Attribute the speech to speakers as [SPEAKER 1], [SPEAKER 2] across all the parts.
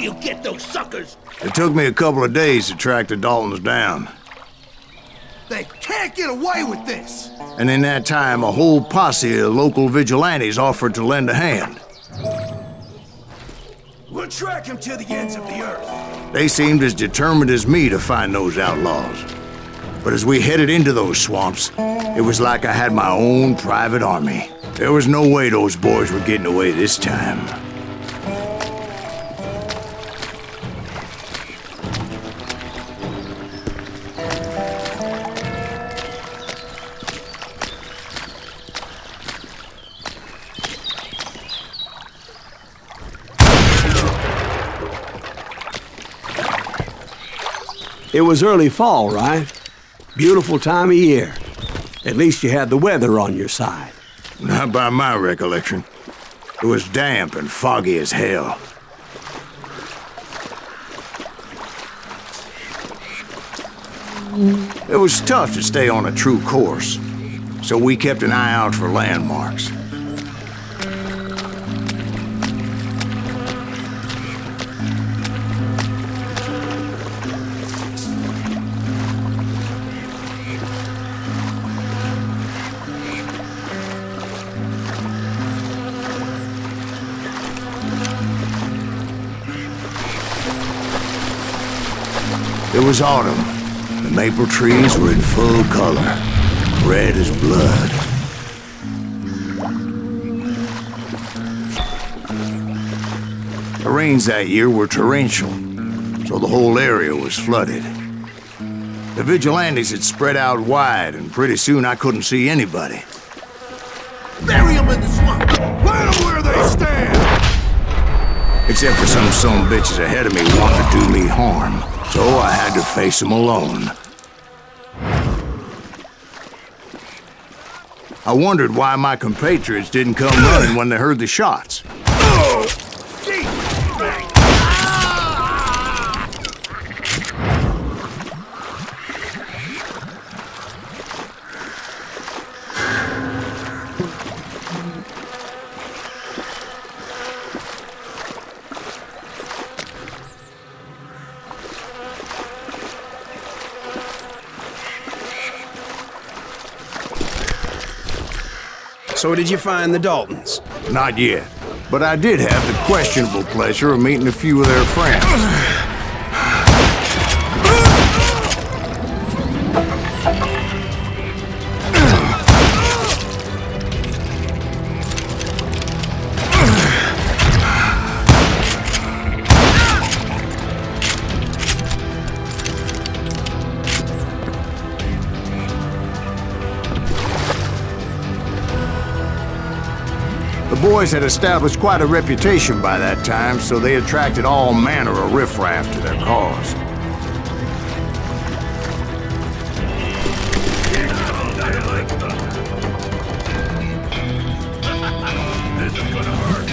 [SPEAKER 1] you get those suckers?
[SPEAKER 2] It took me a couple of days to track the Daltons down.
[SPEAKER 3] They can't get away with this!
[SPEAKER 2] And in that time, a whole posse of local vigilantes offered to lend a hand.
[SPEAKER 3] We'll track him to the ends of the earth.
[SPEAKER 2] They seemed as determined as me to find those outlaws. But as we headed into those swamps, it was like I had my own private army. There was no way those boys were getting away this time.
[SPEAKER 4] It was early fall, right? Beautiful time of year. At least you had the weather on your side.
[SPEAKER 2] Not by my recollection. It was damp and foggy as hell. It was tough to stay on a true course, so we kept an eye out for landmarks. It was autumn. The maple trees were in full color, red as blood. The rains that year were torrential, so the whole area was flooded. The vigilantes had spread out wide, and pretty soon I couldn't see anybody.
[SPEAKER 3] Bury them in the swamp! Plant them where they stand!
[SPEAKER 2] Except for some bitches ahead of me wanting to do me harm. So I had to face them alone. I wondered why my compatriots didn't come running when they heard the shots.
[SPEAKER 3] Oh!
[SPEAKER 5] So did you find the Daltons?
[SPEAKER 2] Not yet, but I did have the questionable pleasure of meeting a few of their friends. The boys had established quite a reputation by that time, so they attracted all manner of riffraff to their cause.
[SPEAKER 3] This is gonna hurt.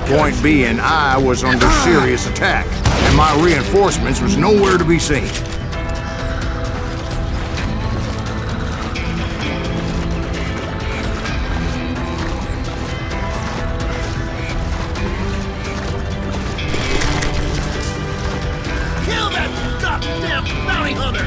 [SPEAKER 2] Point being, I was under serious attack, and my reinforcements was nowhere to be seen.
[SPEAKER 1] Kill that goddamn bounty hunter!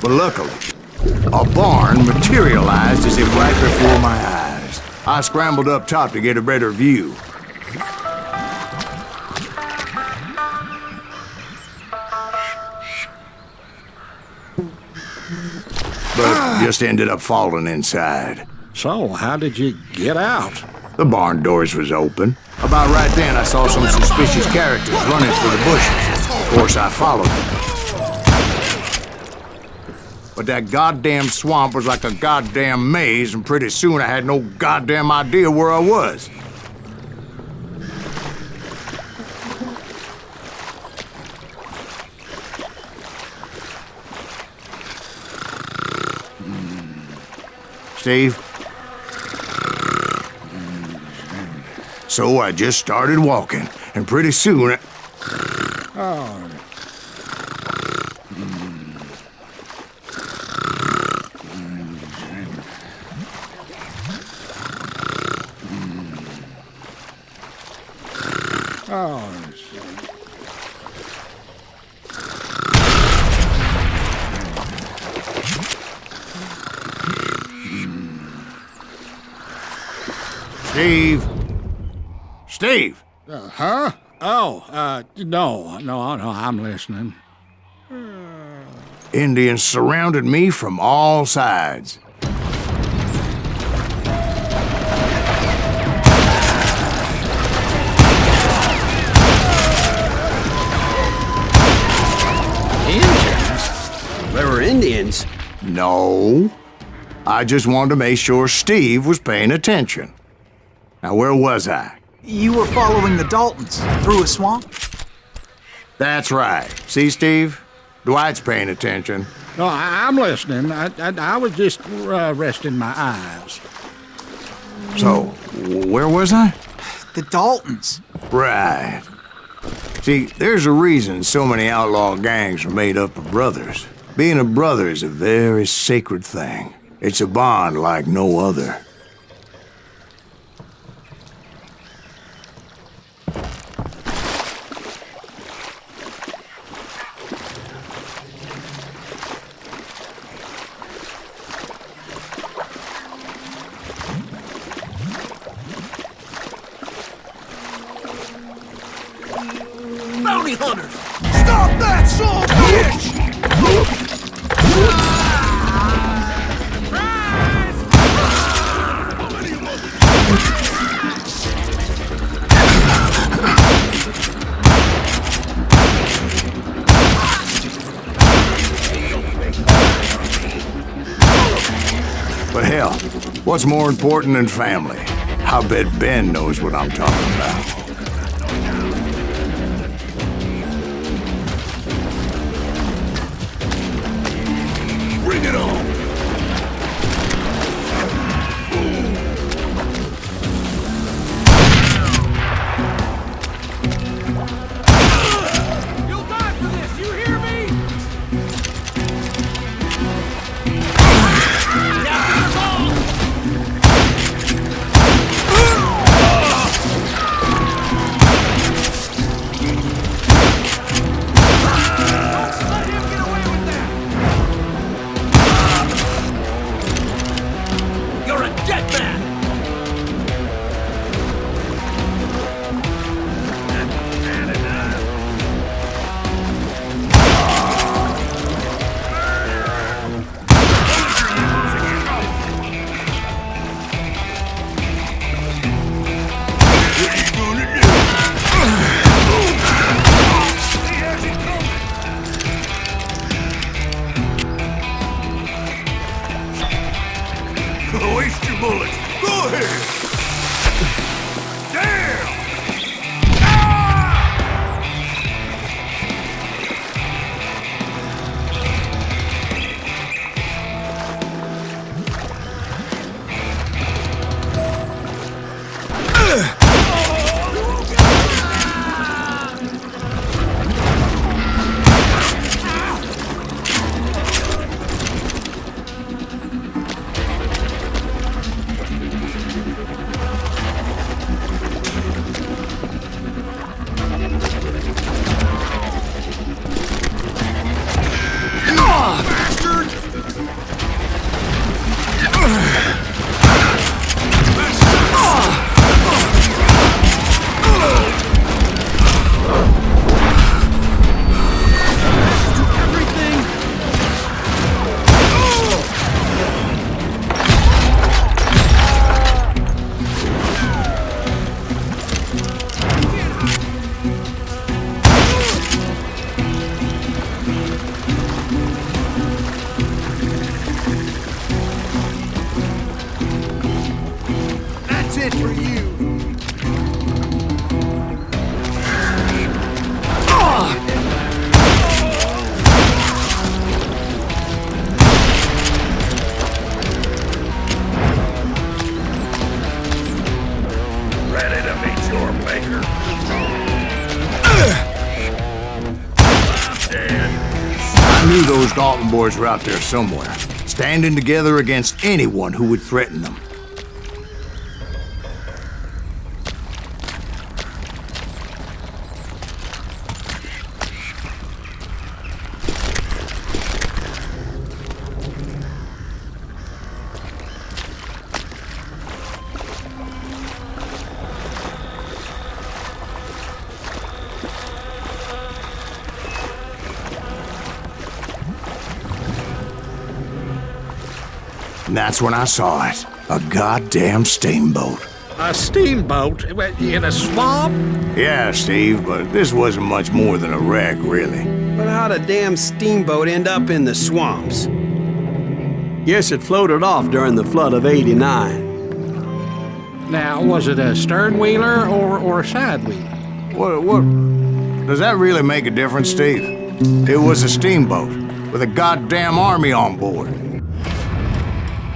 [SPEAKER 2] But luckily, a barn materialized as if right before my eyes. I scrambled up top to get a better view. But just ended up falling inside.
[SPEAKER 6] So, how did you get out?
[SPEAKER 2] The barn doors was open. About right then, I saw some suspicious characters running for the bushes. Of course, I followed them. But that goddamn swamp was like a goddamn maze, and pretty soon I had no goddamn idea where I was. Steve? So I just started walking, and pretty soon Steve? Steve!
[SPEAKER 6] Huh? Oh, no, I'm listening.
[SPEAKER 2] Indians surrounded me from all sides.
[SPEAKER 5] Indians? There were Indians?
[SPEAKER 2] No. I just wanted to make sure Steve was paying attention. Now, where was I?
[SPEAKER 7] You were following the Daltons through a swamp?
[SPEAKER 2] That's right. See, Steve? Dwight's paying attention.
[SPEAKER 6] No, I'm listening. I was just resting my eyes.
[SPEAKER 2] So, where was I?
[SPEAKER 7] The Daltons.
[SPEAKER 2] Right. See, there's a reason so many outlaw gangs are made up of brothers. Being a brother is a very sacred thing. It's a bond like no other.
[SPEAKER 1] Bounty hunters!
[SPEAKER 3] Stop that son of a bitch!
[SPEAKER 2] But hell, what's more important than family? I bet Ben knows what I'm talking about.
[SPEAKER 3] Bring it on!
[SPEAKER 1] You'll die for this, you hear me? Captain's home! Don't let him get away with that! You're a dead man!
[SPEAKER 3] Waste your bullets! Go ahead! Damn!
[SPEAKER 2] knew those Dalton boys were out there somewhere, standing together against anyone who would threaten them. And that's when I saw it. A goddamn steamboat.
[SPEAKER 6] A steamboat in a swamp?
[SPEAKER 2] Yeah, Steve, but this wasn't much more than a wreck, really.
[SPEAKER 5] But how'd a damn steamboat end up in the swamps?
[SPEAKER 4] Guess it floated off during the flood of '89.
[SPEAKER 6] Now, was it a stern wheeler or a side wheeler?
[SPEAKER 2] What? Does that really make a difference, Steve? It was a steamboat with a goddamn army on board.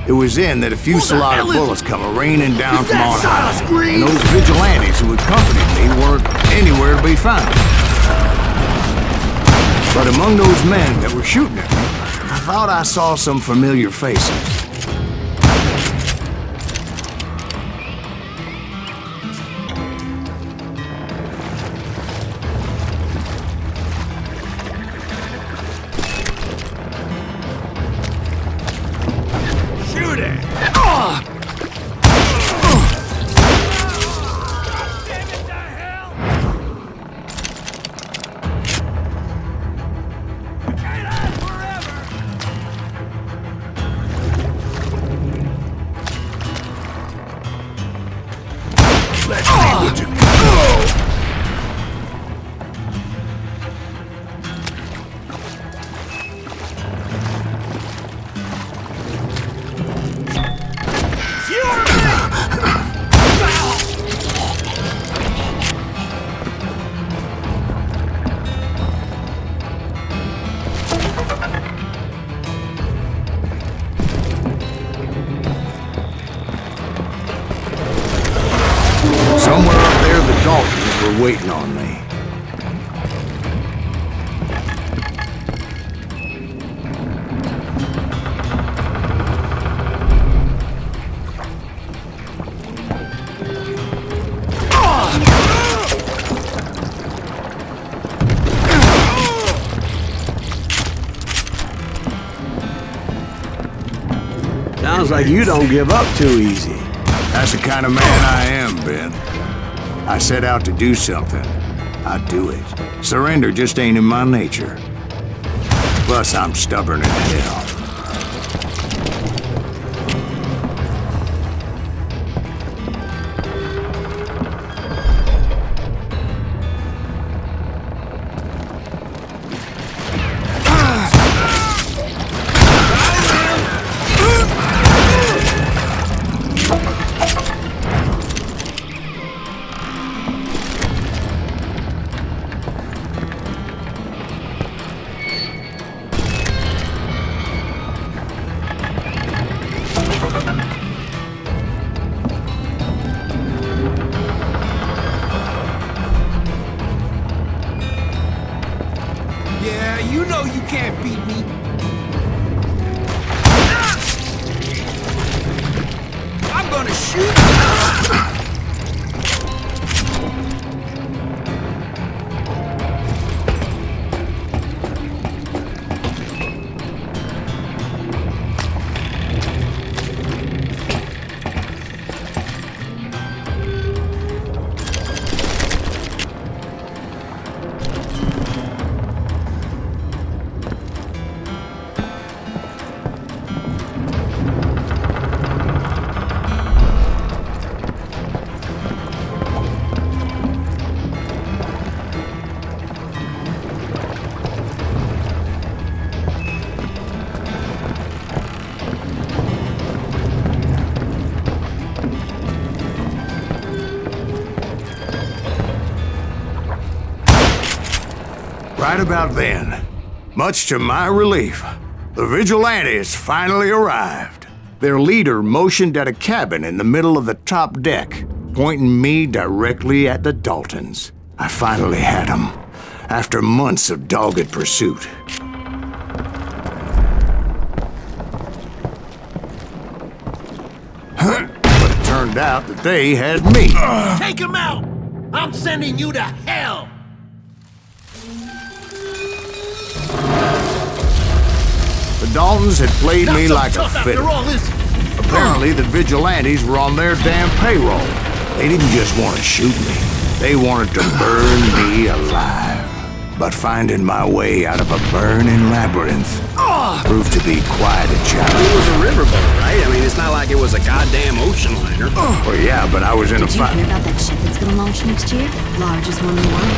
[SPEAKER 2] It was then that a fusillade of bullets come raining down from on high, and those vigilantes who accompanied me weren't anywhere to be found. But among those men that were shooting at me, I thought I saw some familiar faces. Somewhere up there, the Daltons were waiting on me.
[SPEAKER 4] Sounds like you don't give up too easy.
[SPEAKER 2] That's the kind of man I am, Ben. I set out to do something. I do it. Surrender just ain't in my nature. Plus, I'm stubborn as hell.
[SPEAKER 1] Yeah, you know you can't beat me. I'm gonna shoot you. Right about then, much to my relief, the vigilantes finally arrived. Their leader motioned at a cabin in the middle of the top deck, pointing me directly at the Daltons. I finally had them, after months of dogged pursuit. found out that they had me.
[SPEAKER 3] Take him out! I'm sending you to hell!
[SPEAKER 1] The Daltons had played me
[SPEAKER 3] Not so
[SPEAKER 1] like a
[SPEAKER 3] tough
[SPEAKER 1] fiddle.
[SPEAKER 3] after all this.
[SPEAKER 1] Apparently, the vigilantes were on their damn payroll. They didn't just want to shoot me. They wanted to burn me alive. But finding my way out of a burning labyrinth proved to be quite a
[SPEAKER 5] It
[SPEAKER 1] challenge.
[SPEAKER 5] was a riverboat, right? I mean, it's not like it was a goddamn ocean liner.
[SPEAKER 1] Well, yeah, but I was in a
[SPEAKER 8] Did you
[SPEAKER 1] fight.
[SPEAKER 8] hear about that ship that's gonna launch next year? Largest one in the world.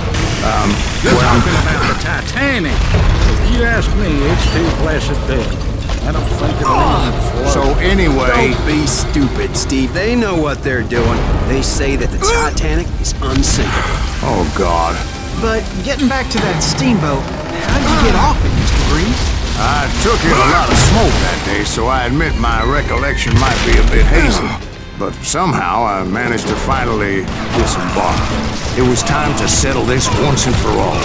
[SPEAKER 6] You're talking about the Titanic. If you ask me, it's too blessed big. I don't think it'll even float.
[SPEAKER 1] So anyway,
[SPEAKER 5] Don't be stupid, Steve. They know what they're doing. They say that the Titanic is unsinkable.
[SPEAKER 1] oh God.
[SPEAKER 7] But getting back to that steamboat, how did you get off it, Mr. Gривз?
[SPEAKER 1] I took in a lot of smoke that day, so I admit my recollection might be a bit hazy. But somehow I managed to finally disembark. It was time to settle this once and for all.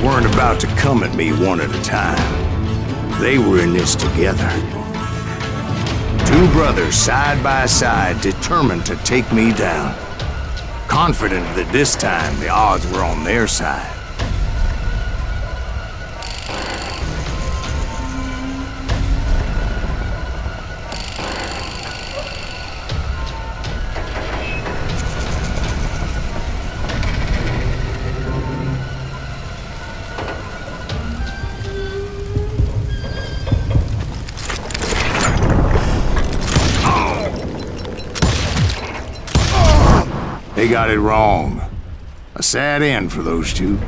[SPEAKER 1] Weren't about to come at me one at a time. They were in this together. Two brothers side by side, determined to take me down. Confident that this time the odds were on their side. They got it wrong. A sad end for those two.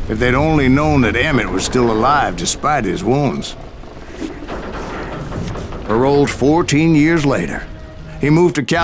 [SPEAKER 1] If they'd only known that Emmett was still alive despite his wounds. Paroled 14 years later, he moved to California.